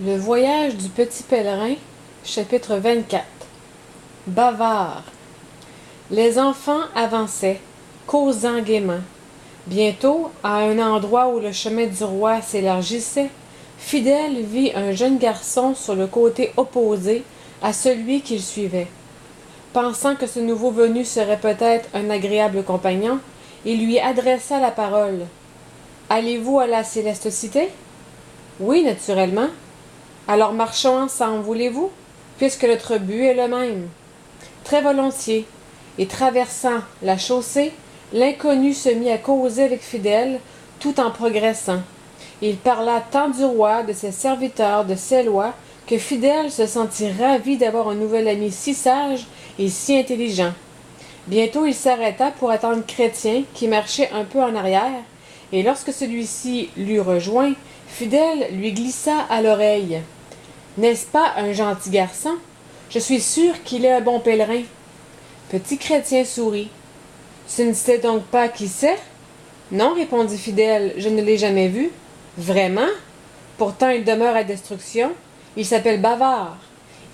Le voyage du petit pèlerin, chapitre 24. Bavard. Les enfants avançaient, causant gaiement. Bientôt, à un endroit où le chemin du roi s'élargissait, Fidèle vit un jeune garçon sur le côté opposé à celui qu'il suivait. Pensant que ce nouveau venu serait peut-être un agréable compagnon, il lui adressa la parole. « Allez-vous à la céleste cité? »« Oui, naturellement. »« Alors marchons ensemble, voulez-vous, puisque notre but est le même. » Très volontiers. Et traversant la chaussée, l'inconnu se mit à causer avec Fidèle, tout en progressant. Il parla tant du roi, de ses serviteurs, de ses lois, que Fidèle se sentit ravi d'avoir un nouvel ami si sage et si intelligent. Bientôt il s'arrêta pour attendre Chrétien, qui marchait un peu en arrière, et lorsque celui-ci l'eut rejoint, Fidèle lui glissa à l'oreille. « N'est-ce pas un gentil garçon? Je suis sûr qu'il est un bon pèlerin. » Petit Chrétien sourit. « Tu ne sais donc pas qui c'est? »« Non, répondit Fidèle, je ne l'ai jamais vu. »« Vraiment? Pourtant il demeure à Destruction. Il s'appelle Bavard.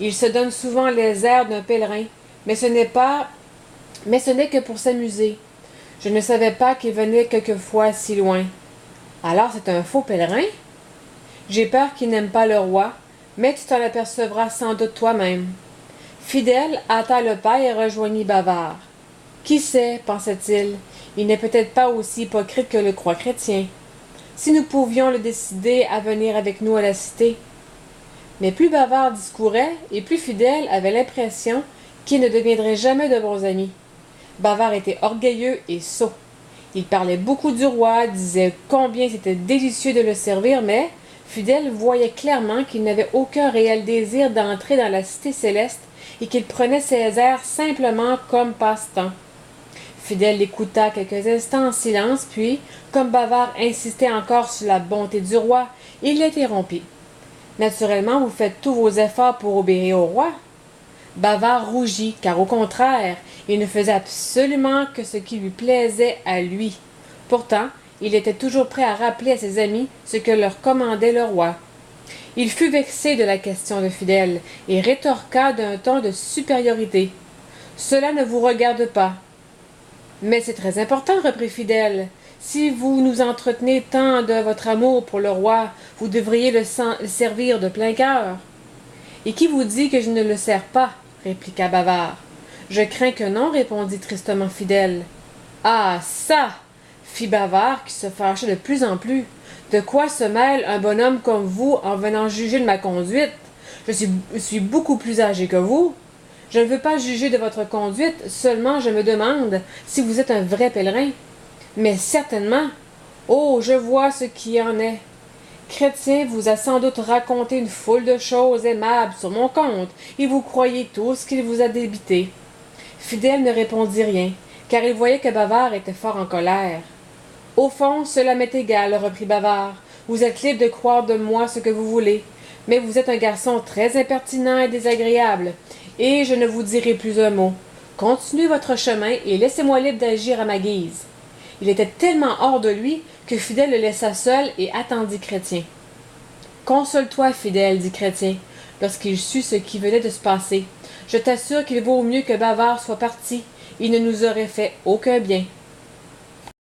Il se donne souvent les airs d'un pèlerin, mais ce n'est que pour s'amuser. Je ne savais pas qu'il venait quelquefois si loin. Alors c'est un faux pèlerin? J'ai peur qu'il n'aime pas le roi, mais tu t'en apercevras sans doute toi-même. » Fidèle hâta le pas et rejoignit Bavard. Qui sait, pensait-il, il n'est peut-être pas aussi hypocrite que le croit Chrétien. Si nous pouvions le décider à venir avec nous à la cité. Mais plus Bavard discourait, et plus Fidèle avait l'impression qu'ils ne deviendraient jamais de bons amis. Bavard était orgueilleux et sot. Il parlait beaucoup du roi, disait combien c'était délicieux de le servir, mais Fidèle voyait clairement qu'il n'avait aucun réel désir d'entrer dans la cité céleste et qu'il prenait ses airs simplement comme passe-temps. Fidèle l'écouta quelques instants en silence, puis, comme Bavard insistait encore sur la bonté du roi, il l'interrompit. « Naturellement, vous faites tous vos efforts pour obéir au roi. » Bavard rougit, car au contraire, il ne faisait absolument que ce qui lui plaisait à lui. Pourtant, il était toujours prêt à rappeler à ses amis ce que leur commandait le roi. Il fut vexé de la question de Fidèle et rétorqua d'un ton de supériorité. « Cela ne vous regarde pas. »« Mais c'est très important, reprit Fidèle. Si vous nous entretenez tant de votre amour pour le roi, vous devriez le servir de plein cœur. »« Et qui vous dit que je ne le sers pas? » répliqua Bavard. « Je crains que non, répondit tristement Fidèle. »« Ah, ça! » fit Bavard, qui se fâchait de plus en plus. « De quoi se mêle un bonhomme comme vous en venant juger de ma conduite? Je suis beaucoup plus âgé que vous. Je ne veux pas juger de votre conduite, seulement je me demande si vous êtes un vrai pèlerin. Mais certainement. Oh, je vois ce qui en est. Chrétien vous a sans doute raconté une foule de choses aimables sur mon compte, et vous croyez tout ce qu'il vous a débité. » Fidèle ne répondit rien, car il voyait que Bavard était fort en colère. « Au fond, cela m'est égal, reprit Bavard. Vous êtes libre de croire de moi ce que vous voulez, mais vous êtes un garçon très impertinent et désagréable, et je ne vous dirai plus un mot. Continuez votre chemin et laissez-moi libre d'agir à ma guise. » Il était tellement hors de lui que Fidèle le laissa seul et attendit Chrétien. « Console-toi, Fidèle, dit Chrétien, lorsqu'il sut ce qui venait de se passer. Je t'assure qu'il vaut mieux que Bavard soit parti. Il ne nous aurait fait aucun bien.